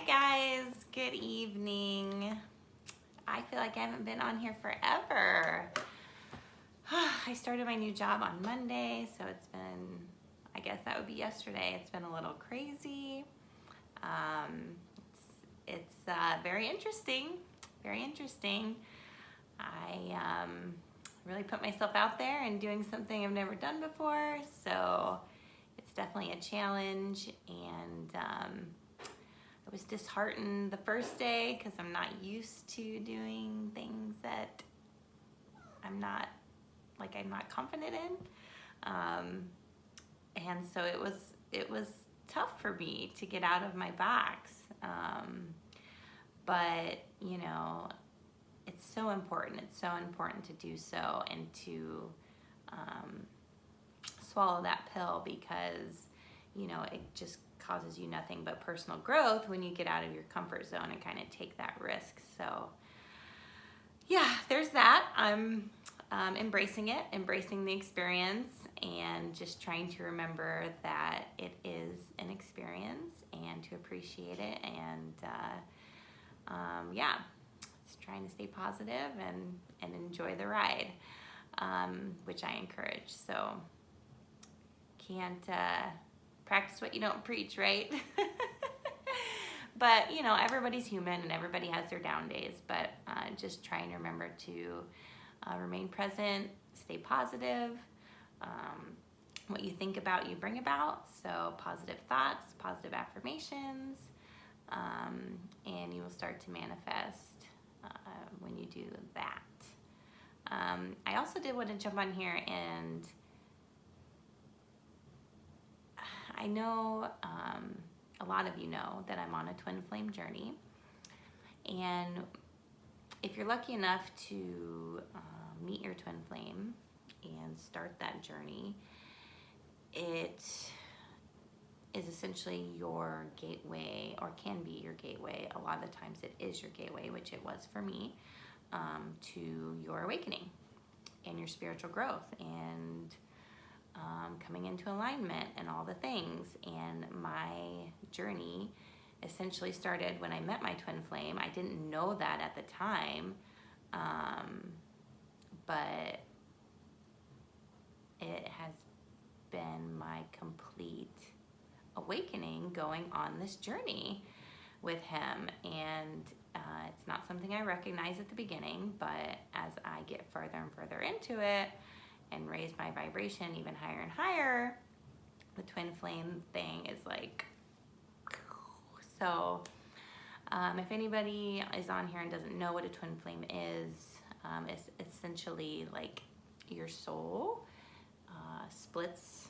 Hi guys, good evening. I feel like I haven't been on here forever. I started my new job on Monday, so it's been, I guess that would be yesterday. It's been a little crazy. It's very interesting, very interesting. I really put myself out there and doing something I've never done before, so it's definitely a challenge, and I was disheartened the first day because I'm not used to doing things that I'm not confident in, and so it was tough for me to get out of my box. But you know, it's so important. It's so important to do so and to swallow that pill, because you know it just causes you nothing but personal growth when you get out of your comfort zone and kind of take that risk. So yeah, there's that. I'm embracing it, embracing the experience, and just trying to remember that it is an experience and to appreciate it, and yeah, just trying to stay positive and enjoy the ride, which I encourage. So can't practice what you don't preach, right? But you know, everybody's human and everybody has their down days, but just trying to remember to remain present, stay positive. What you think about, you bring about. So positive thoughts, positive affirmations, and you will start to manifest when you do that. I also did want to jump on here, and I know a lot of you know that I'm on a twin flame journey, and if you're lucky enough to meet your twin flame and start that journey, it is essentially your gateway, or can be your gateway. A lot of the times it is your gateway, which it was for me, to your awakening and your spiritual growth and coming into alignment and all the things. And my journey essentially started when I met my twin flame. I didn't know that at the time, but it has been my complete awakening going on this journey with him. And it's not something I recognize at the beginning, but as I get further and further into it and raise my vibration even higher and higher, the twin flame thing is like, so if anybody is on here and doesn't know what a twin flame is, it's essentially like your soul splits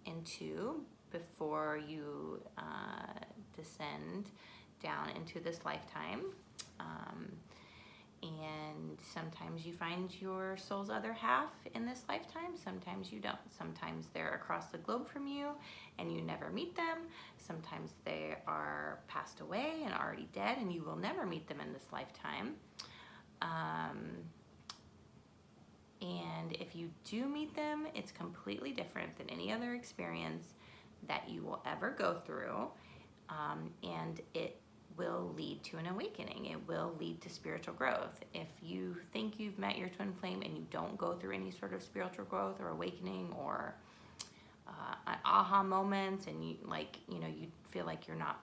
in two before you descend down into this lifetime. And sometimes you find your soul's other half in this lifetime, sometimes you don't. Sometimes they're across the globe from you and you never meet them. Sometimes they are passed away and already dead and you will never meet them in this lifetime. And if you do meet them, it's completely different than any other experience that you will ever go through, and it will lead to an awakening. It will lead to spiritual growth. If you think you've met your twin flame and you don't go through any sort of spiritual growth or awakening or an aha moment, and you feel like you're not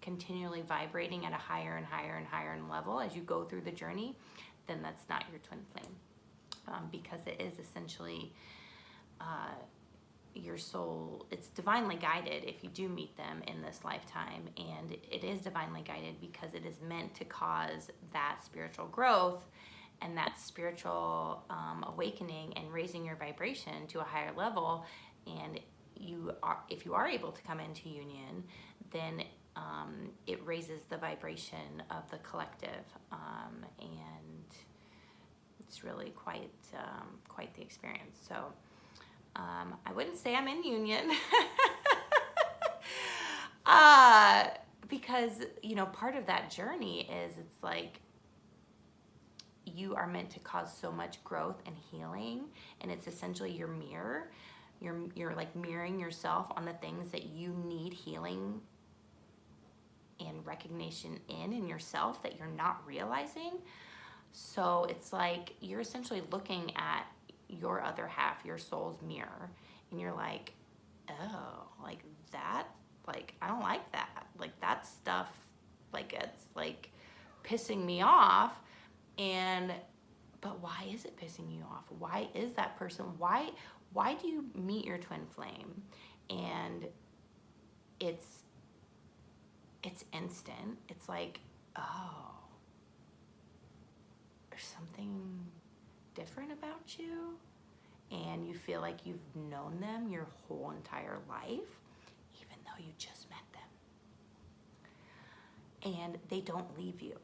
continually vibrating at a higher and higher and higher level as you go through the journey, then that's not your twin flame, because it is essentially your soul. It's divinely guided if you do meet them in this lifetime, and it is divinely guided because it is meant to cause that spiritual growth and that spiritual awakening and raising your vibration to a higher level. And if you are able to come into union, then it raises the vibration of the collective, and it's really quite the experience. So I wouldn't say I'm in union because, you know, part of that journey is, it's like you are meant to cause so much growth and healing, and it's essentially your mirror. You're like mirroring yourself on the things that you need healing and recognition in yourself that you're not realizing. So it's like you're essentially looking at your other half, your soul's mirror, and you're like, oh, like that, like I don't like that. Like that stuff, like it's like pissing me off. But why is it pissing you off? Why is that person? Why do you meet your twin flame and it's instant? It's like, oh, there's something different about you, and you feel like you've known them your whole entire life, even though you just met them. And they don't leave you.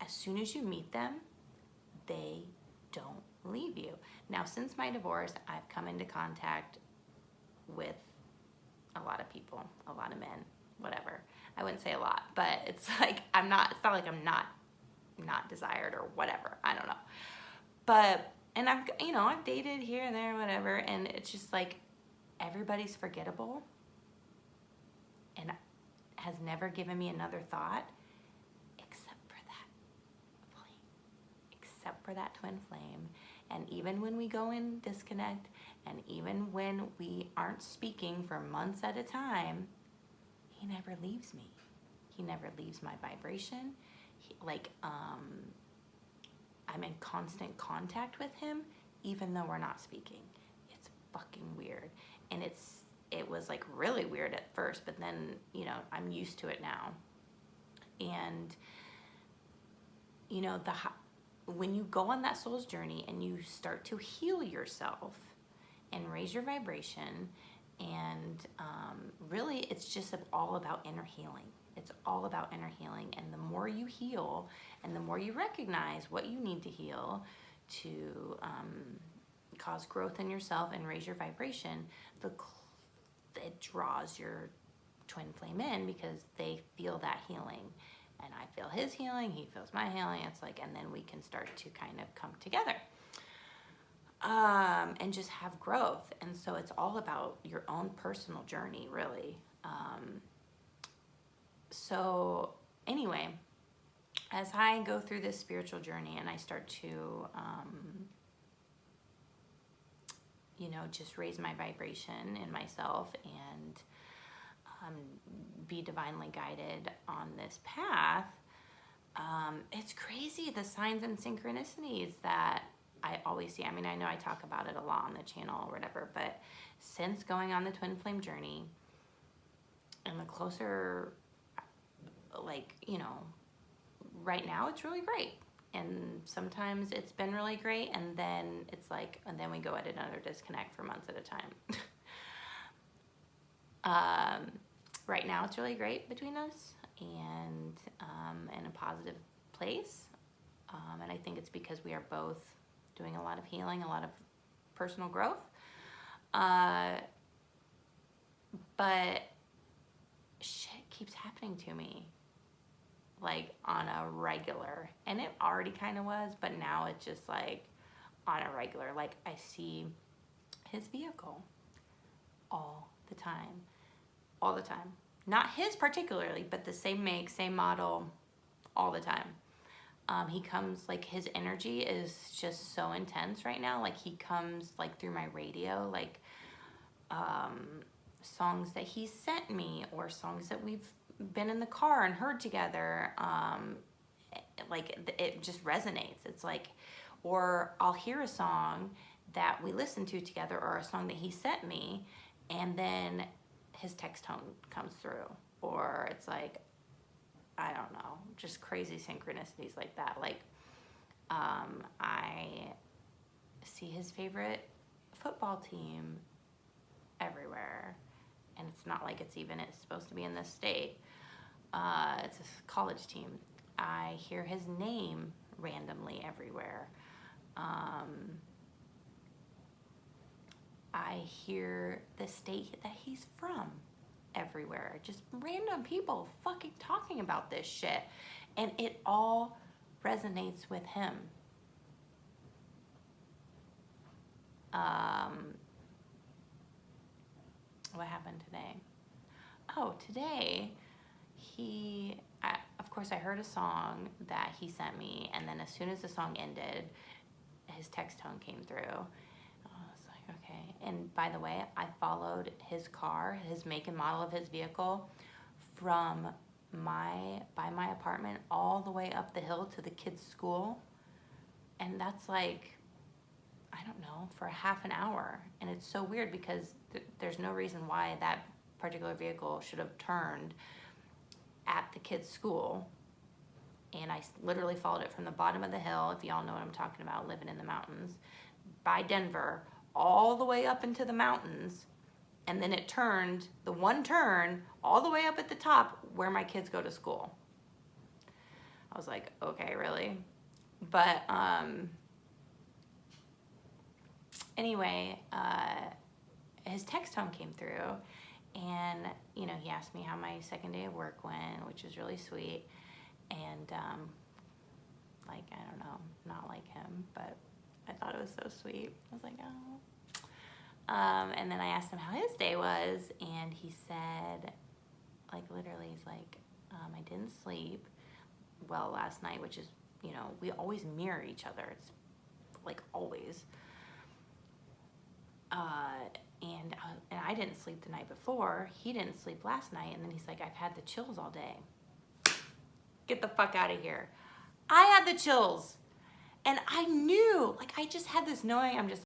As soon as you meet them, they don't leave you. Now, since my divorce, I've come into contact with a lot of people, a lot of men, whatever. I wouldn't say a lot, but it's like it's not like I'm not desired or whatever. I don't know. But, and I've dated here and there, whatever, and it's just like everybody's forgettable and has never given me another thought except for that twin flame. And even when we go in disconnect, and even when we aren't speaking for months at a time, he never leaves me. He never leaves my vibration. I'm in constant contact with him, even though we're not speaking. It's fucking weird. And it was like really weird at first, but then, I'm used to it now. And, when you go on that soul's journey and you start to heal yourself and raise your vibration, and really it's just all about inner healing. It's all about inner healing. And the more you heal and the more you recognize what you need to heal to cause growth in yourself and raise your vibration, it draws your twin flame in, because they feel that healing. And I feel his healing, he feels my healing. It's like, and then we can start to kind of come together and just have growth. And so it's all about your own personal journey, really. So anyway, as I go through this spiritual journey and I start to, just raise my vibration in myself and be divinely guided on this path, it's crazy, the signs and synchronicities that I always see. I mean, I know I talk about it a lot on the channel or whatever, but since going on the twin flame journey, and the closer, right now it's really great. And sometimes it's been really great, and then it's like, and then we go at another disconnect for months at a time. Right now it's really great between us, and in a positive place. And I think it's because we are both doing a lot of healing, a lot of personal growth. But shit keeps happening to me, like on a regular. And it already kind of was, but now it's just like on a regular. Like I see his vehicle all the time. All the time. Not his particularly, but the same make, same model, all the time. He comes, like his energy is just so intense right now. Like he comes like through my radio, like songs that he sent me, or songs that we've been in the car and heard together. It just resonates. It's like, or I'll hear a song that we listened to together, or a song that he sent me, and then his text tone comes through. Or it's like, I don't know, just crazy synchronicities like that. Like I see his favorite football team everywhere, and it's not like it's supposed to be in this state. It's a college team. I hear his name randomly everywhere. I hear the state that he's from everywhere. Just random people fucking talking about this shit. And it all resonates with him. What happened today? Oh, today, course, I heard a song that he sent me, and then as soon as the song ended, his text tone came through. I was like, okay. And by the way, I followed his car, his make and model of his vehicle, from my apartment all the way up the hill to the kids' school. And that's like, I don't know, for a half an hour. And it's so weird because there's no reason why that particular vehicle should have turned at the kids' school. And I literally followed it from the bottom of the hill, if y'all know what I'm talking about, living in the mountains, by Denver, all the way up into the mountains. And then it turned, the one turn, all the way up at the top where my kids go to school. I was like, okay, really? But anyway, his text tone came through, and you know, he asked me how my second day of work went, which was really sweet. And like, I don't know, not like him, but I thought it was so sweet. I was like, oh. And then I asked him how his day was, and he said, like, literally, he's like, I didn't sleep well last night, which is, you know, we always mirror each other. It's like always. And I didn't sleep the night before. He didn't sleep last night. And then he's like, I've had the chills all day. Get the fuck out of here. I had the chills. And I knew, like, I just had this knowing, I'm just